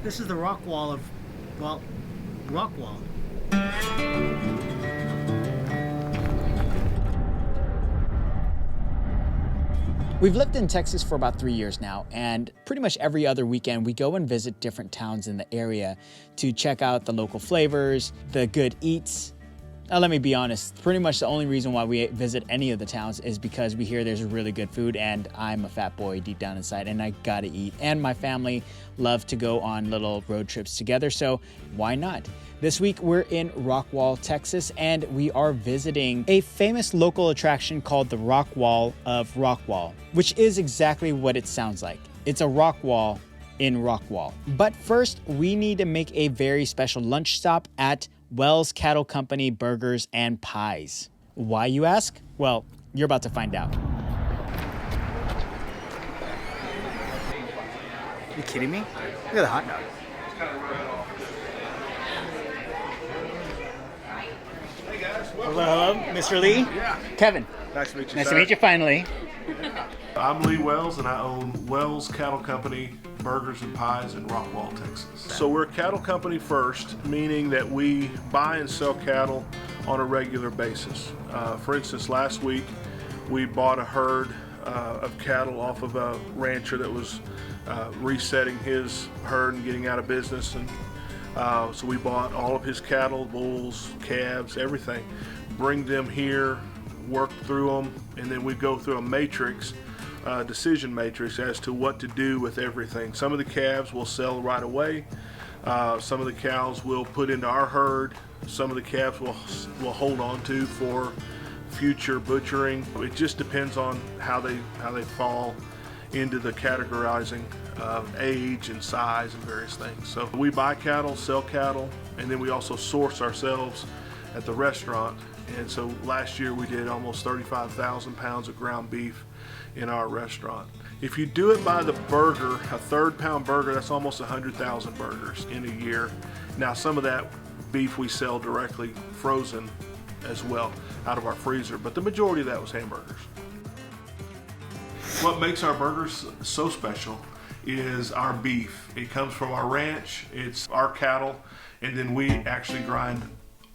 This is the Rockwall of, well, Rockwall. We've lived in Texas for about 3 years now, and pretty much every other weekend we go and visit different towns in the area to check out the local flavors, the good eats. Now, let me be honest, pretty much the only reason why we visit any of the towns is because we hear there's really good food, and I'm a fat boy deep down inside, and I gotta eat. And my family love to go on little road trips together, so why not? This week we're in Rockwall, Texas, and we are visiting a famous local attraction called the Rockwall of Rockwall, which is exactly what it sounds like. It's a rock wall in Rockwall. But first, we need to make a very special lunch stop at Wells Cattle Company Burgers and Pies. Why, you ask? Well, you're about to find out. You kidding me? Look at the hot dog. Hello, Mr. Lee. Yeah. Kevin. Nice to meet you, Nice sir. to meet you finally. I'm Lee Wells, and I own Wells Cattle Company Burgers and Pies in Rockwall, Texas. So we're a cattle company first, meaning that we buy and sell cattle on a regular basis. For instance, last week we bought a herd of cattle off of a rancher that was resetting his herd and getting out of business, and so we bought all of his cattle, bulls, calves, everything, bring them here, work through them, and then we go through a matrix, decision matrix as to what to do with everything. Some of the calves we'll sell right away. Some of the cows we'll put into our herd. Some of the calves we'll hold on to for future butchering. It just depends on how they fall into the categorizing of age and size and various things. So we buy cattle, sell cattle, and then we also source ourselves at the restaurant. And so last year we did almost 35,000 pounds of ground beef in our restaurant. If you do it by the burger, a third-pound burger, that's almost 100,000 burgers in a year. Now, some of that beef we sell directly frozen as well out of our freezer, but the majority of that was hamburgers. What makes our burgers so special is our beef. It comes from our ranch, it's our cattle, and then we actually grind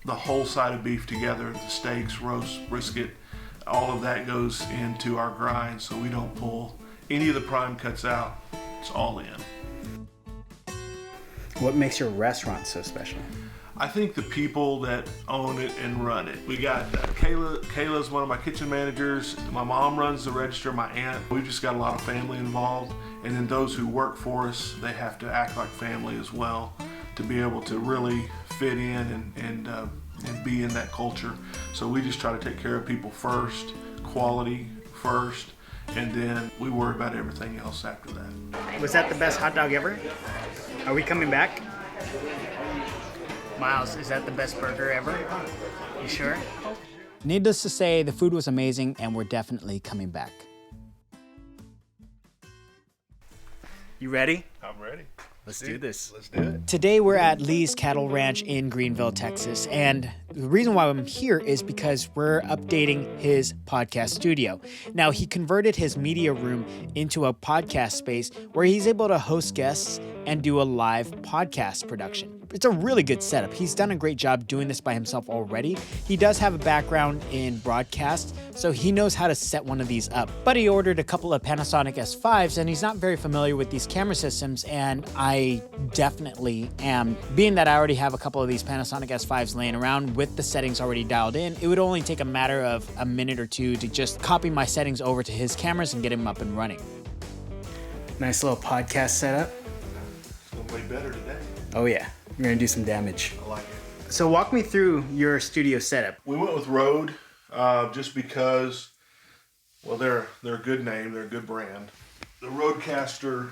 the whole side of beef together, the steaks, roast, brisket, all of that goes into our grind, so we don't pull any of the prime cuts out. It's all in. What makes your restaurant so special? I think the people that own it and run it. We got Kayla's one of my kitchen managers. My mom runs the register, my aunt. We've just got a lot of family involved. And then those who work for us, they have to act like family as well to be able to really fit in and be in that culture. So we just try to take care of people first, quality first, and then we worry about everything else after that. Was that the best hot dog ever? Are we coming back? Miles, is that the best burger ever? You sure? Needless to say, the food was amazing, and we're definitely coming back. You ready? I'm ready. Let's do this. Let's do it. Today we're at Lee's Cattle Ranch in Greenville, Texas, and the reason why I'm here is because we're updating his podcast studio. Now, he converted his media room into a podcast space where he's able to host guests and do a live podcast production. It's a really good setup. He's done a great job doing this by himself already. He does have a background in broadcast, so he knows how to set one of these up. But he ordered a couple of Panasonic S5s, and he's not very familiar with these camera systems, and I definitely am. Being that I already have a couple of these Panasonic S5s laying around with the settings already dialed in, it would only take a matter of a minute or two to just copy my settings over to his cameras and get him up and running. Nice little podcast setup. It's gonna play better today. Oh yeah, we're gonna do some damage. I like it. So walk me through your studio setup. We went with Rode just because, well, they're a good name, they're a good brand. The Rodecaster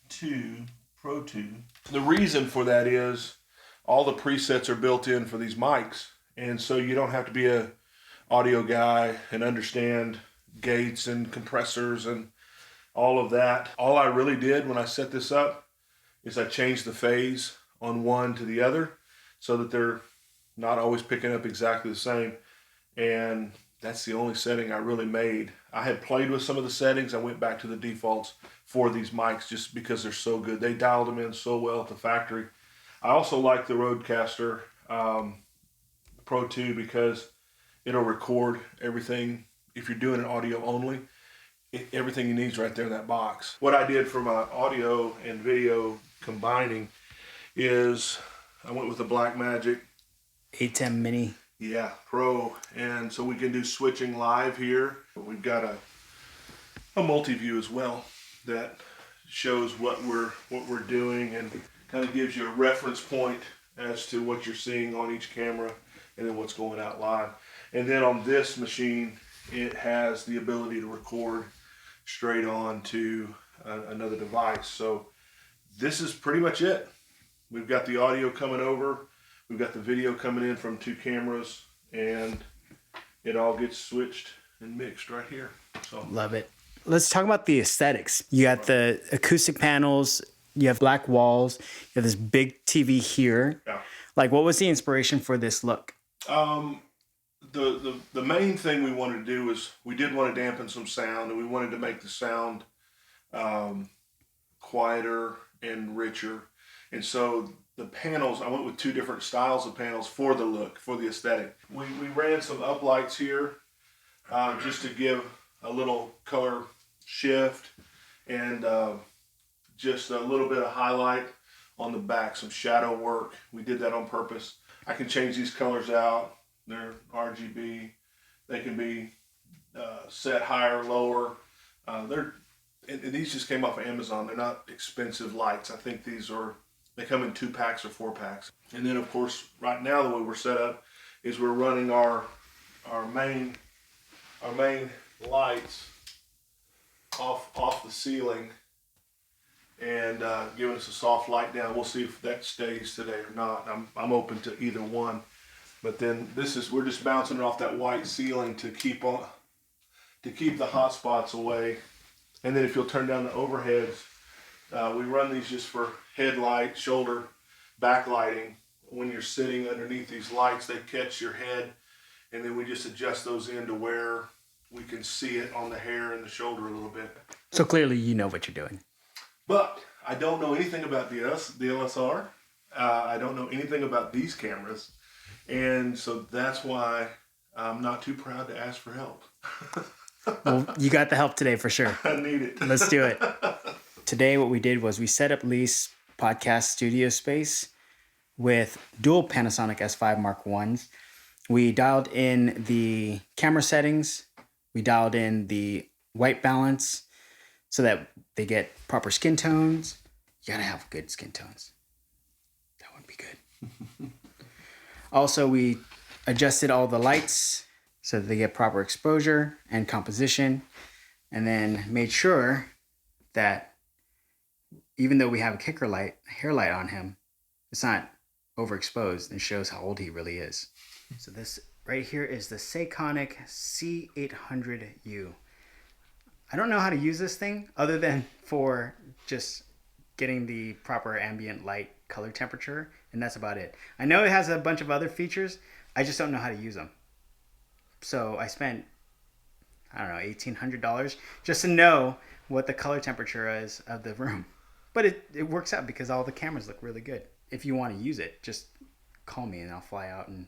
2 Pro 2. The reason for that is all the presets are built in for these mics, and so you don't have to be a audio guy and understand gates and compressors and all of that. All I really did when I set this up is I changed the phase on one to the other so that they're not always picking up exactly the same. And that's the only setting I really made. I had played with some of the settings. I went back to the defaults for these mics just because they're so good. They dialed them in so well at the factory. I also like the Rodecaster Pro 2 because it'll record everything. If you're doing an audio only, everything you need is right there in that box. What I did for my audio and video combining is I went with the Blackmagic 810 Mini. Yeah, Pro, and so we can do switching live here. We've got a multi-view as well that shows what we're doing and kind of gives you a reference point as to what you're seeing on each camera and then what's going out live. And then on this machine, it has the ability to record straight on to another device. So this is pretty much it. We've got the audio coming over. We've got the video coming in from 2 cameras, and it all gets switched and mixed right here. So Love it. Let's talk about the aesthetics. You got the acoustic panels, you have black walls, you have this big TV here. yeah. Like, what was the inspiration for this look? The main thing we wanted to do is we did want to dampen some sound, and we wanted to make the sound quieter and richer. And so the panels, I went with 2 different styles of panels for the look, for the aesthetic. We ran some uplights here just to give a little color shift and just a little bit of highlight on the back, some shadow work. We did that on purpose. I can change these colors out. They're RGB. They can be set higher, lower. And these just came off of Amazon. They're not expensive lights. I think they come in 2 packs or 4 packs. And then of course, right now the way we're set up is we're running our main lights off the ceiling and giving us a soft light down. We'll see if that stays today or not. I'm open to either one. But then we're just bouncing it off that white ceiling to keep the hot spots away. And then if you'll turn down the overheads, we run these just for headlight, shoulder, backlighting. When you're sitting underneath these lights, they catch your head, and then we just adjust those in to where we can see it on the hair and the shoulder a little bit. So clearly you know what you're doing. But I don't know anything about the DLSR. I don't know anything about these cameras. And so that's why I'm not too proud to ask for help. Well, you got the help today for sure. I need it. Let's do it. Today what we did was we set up Lee's podcast studio space with dual Panasonic S5 Mark I's. We dialed in the camera settings. We dialed in the white balance so that they get proper skin tones. You gotta have good skin tones. That would be good. Also, we adjusted all the lights so that they get proper exposure and composition, and then made sure that even though we have a kicker light, hair light on him, it's not overexposed and shows how old he really is. So this right here is the Sekonic C800U. I don't know how to use this thing other than for just getting the proper ambient light color temperature, and that's about it. I know it has a bunch of other features. I just don't know how to use them. So I spent, I don't know, $1,800 just to know what the color temperature is of the room. But it works out because all the cameras look really good. If you want to use it, just call me and I'll fly out and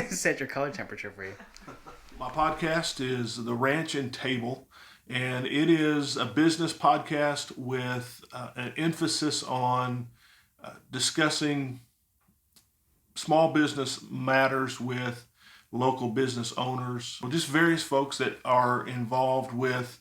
set your color temperature for you. My podcast is The Ranch and Table, and it is a business podcast with an emphasis on discussing small business matters with local business owners, just various folks that are involved with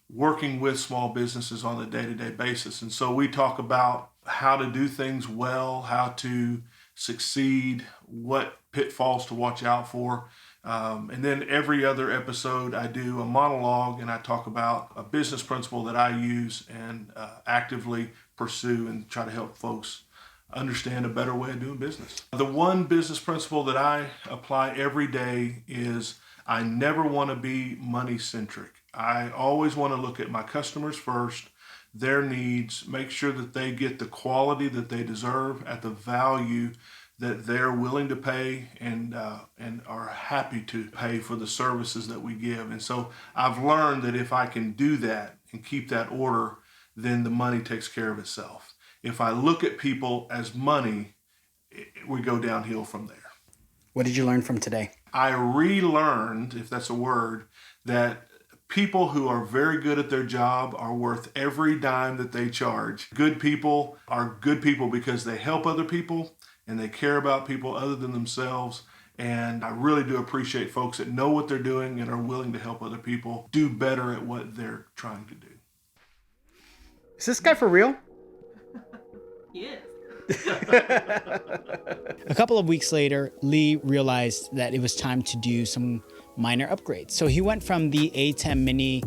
working with small businesses on a day-to-day basis. And so we talk about how to do things well, how to succeed, what pitfalls to watch out for. And then every other episode I do a monologue and I talk about a business principle that I use and actively pursue and try to help folks understand a better way of doing business. The one business principle that I apply every day is I never want to be money centric. I always want to look at my customers first, their needs, make sure that they get the quality that they deserve at the value that they're willing to pay and are happy to pay for the services that we give. And so I've learned that if I can do that and keep that order, then the money takes care of itself. If I look at people as money, we go downhill from there. What did you learn from today? I relearned, if that's a word, that people who are very good at their job are worth every dime that they charge. Good people are good people because they help other people and they care about people other than themselves. And I really do appreciate folks that know what they're doing and are willing to help other people do better at what they're trying to do. Is this guy for real? Yes. A couple of weeks later, Lee realized that it was time to do some minor upgrades. So he went from the A10 Mini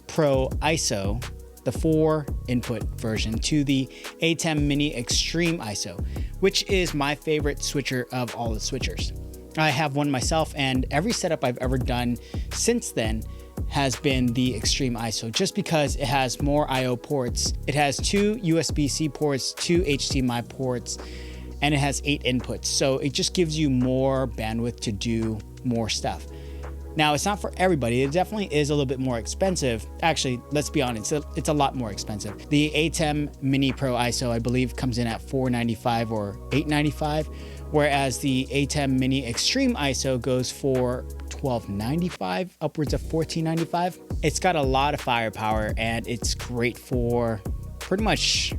Pro ISO, the 4 input version, to the A10 Mini Extreme ISO, which is my favorite switcher of all the switchers. I have one myself, and every setup I've ever done since then has been the Extreme ISO, just because it has more I/O ports. It has 2 USB-C ports, 2 HDMI ports, and it has 8 inputs. So it just gives you more bandwidth to do more stuff. Now, it's not for everybody. It definitely is a little bit more expensive. Actually, let's be honest, it's a lot more expensive. The A10 Mini Pro ISO, I believe, comes in at $495 or $895, whereas the A10 Mini Extreme ISO goes for $1295, upwards of $1495. It's got a lot of firepower, and it's great for pretty much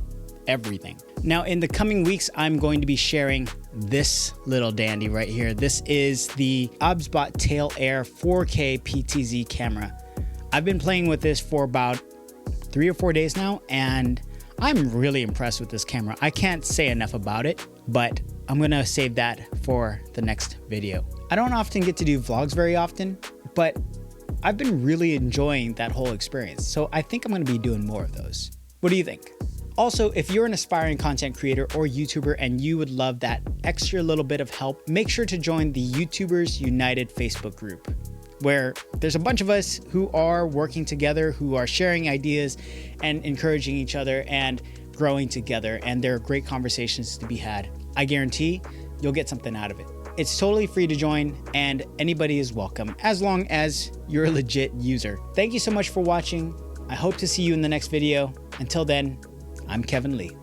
everything. Now, in the coming weeks, I'm going to be sharing this little dandy right here. This is the OBSBot Tail Air 4K PTZ camera. I've been playing with this for about 3 or 4 days now, and I'm really impressed with this camera. I can't say enough about it, but I'm gonna save that for the next video. I don't often get to do vlogs very often, but I've been really enjoying that whole experience. So I think I'm gonna be doing more of those. What do you think? Also, if you're an aspiring content creator or YouTuber and you would love that extra little bit of help, make sure to join the YouTubers United Facebook group, where there's a bunch of us who are working together, who are sharing ideas and encouraging each other and growing together. And there are great conversations to be had. I guarantee you'll get something out of it. It's totally free to join, and anybody is welcome as long as you're a legit user. Thank you so much for watching. I hope to see you in the next video. Until then, I'm Kevin Lee.